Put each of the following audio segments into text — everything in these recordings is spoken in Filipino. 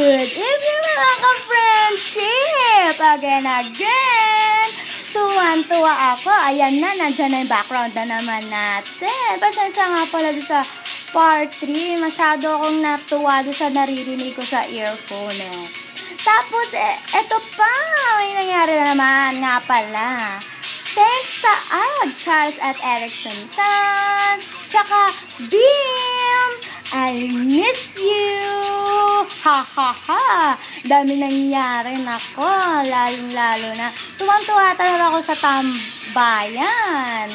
Good evening mga ka-friendship! Again. Tuwan-tuwa ako. Ayan na, nandyan na yung background na naman natin. Pasensya nga pala doon sa part 3. Masyado akong natuwa doon sa naririnig ko sa earphone. Tapos, eto pa. May nangyari na naman nga pala. Thanks sa Charles at Erickson San. Tsaka, Beam! I miss you! Ha ha ha! Dami nangyari. Nako, lalong-lalo na. Tuwang-tuwa talaga ako sa tambayan.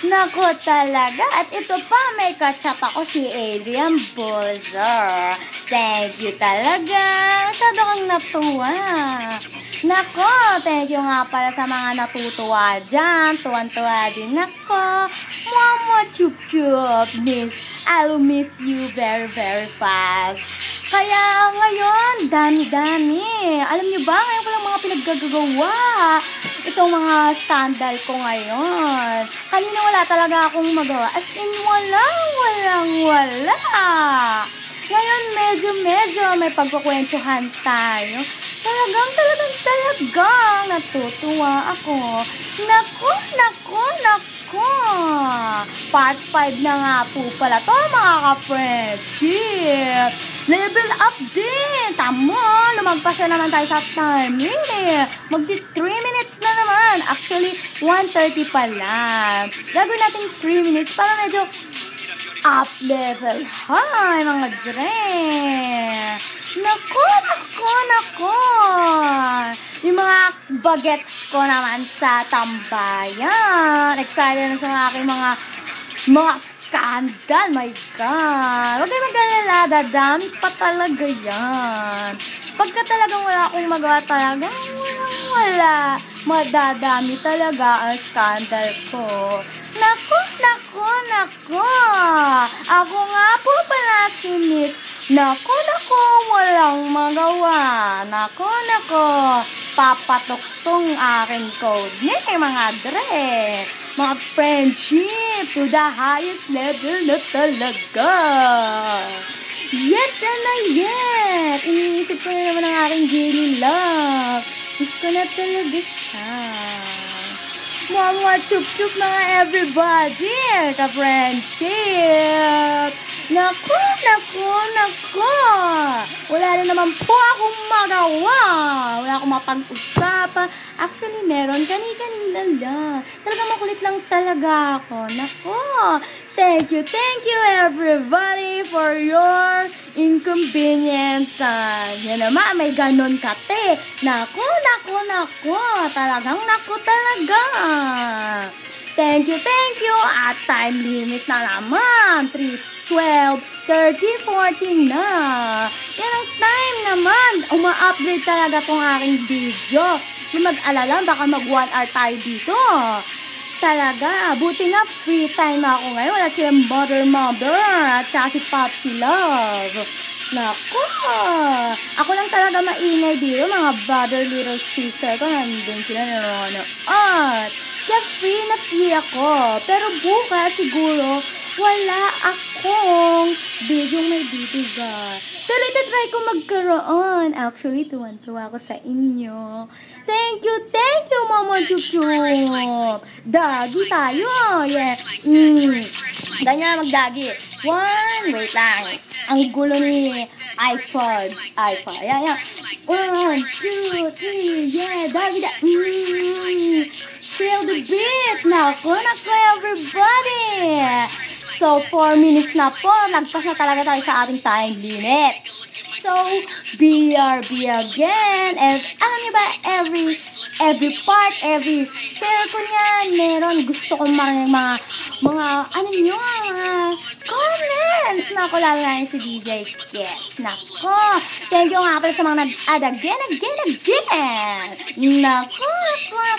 Nako talaga. At ito pa, may kachat ako si Adrian Bozer. Thank you talaga. Masyado kang natuwa. Nako, thank you nga pala sa mga natutuwa dyan. Tuwan-tuwa din ako. Mama chup-chup, miss. I'll miss you very, very fast. Kaya ngayon, dami-dami. Alam niyo ba, ngayon ko lang mga pinaggagawa. Itong mga scandal ko ngayon. Kanina wala talaga akong magawa. As in, wala. Ngayon, medyo may pagkukwentuhan tayo. Talagang natutuwa ako. Nako. Part 5 na nga po pala to, mga ka-friendship. Level up din. Tama, lumagpas na naman tayo sa time. Magdi 3 minutes na naman. Actually, 1:30 pa lang. Gagawin natin 3 minutes para medyo up level high, mga dre. Nako. Yung mga bagets ko naman sa tambayan. Excited na sa aking mga scandal. My God. Huwag kayo mag-alala. Dadami pa talaga yan. Pagka talagang wala akong magawa talaga, wala. Madadami talaga ang scandal ko. Nako. Ako nga po pala si Miss. Nako, walang magawa. Nako. Papatok tong aking code. Mga dre. Mga friendship to the highest level na talaga. Yes. Iniisip ko na naman ang aking daily love. Miss ko na talaga siya. Mama chup-chup mga everybody. Ka-friendship. Nako. Wala na naman po akong magawa. Wala akong mapag-usapan. Actually, meron. Kanina lang. Talagang makulit lang talaga ako. Nako. Thank you everybody for your inconvenience. Yan naman, may ganon kate. Nako. Talagang talaga. Thank you. At time limit na naman. 3:12, 30, 14 na. Yan ang time naman. Uma-upgrade talaga tong aking video. Yung mag-alala, baka mag 1 hour tayo dito. Talaga. Buti nga, free time ako ngayon. Wala silang mother. At saka si Popsi Love. Nako. Ako lang talaga maingay dito. Mga brother, little sister ko. Nandun sila nanonood. Kaya free ako. Pero bukas siguro, wala akong video may bibigat. Pero itatry ko magkaroon. Actually, tuwan-tuwa ako sa inyo. Thank you, Mama Chup-Chup. Dagi tayo. Yeah. Ganyan magdagi. Wait lang. Ang gulo ni iPod. Yan. 1, 2, 3. Yeah, dagi. Feel the beat. Nako, everybody. So, 4 minutes na po. Nagpas na talaga tayo sa ating time limit. So, BRB again. And alam niyo ba, every part, every share ko niyan, meron. Gusto ko marinig mga comments. Nako, lalo na si DJ Yes. Nako. Thank you nga pala sa mga nag-add again. Nako.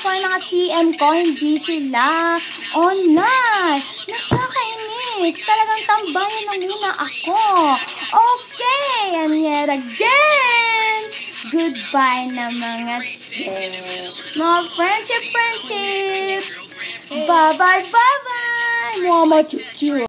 Yung mga CM ko, hindi sila online. Nakakainis. Talagang tambayan na muna ako. Okay. And yet again, goodbye na mga mga friendship. Bye-bye. Mama chup-chup.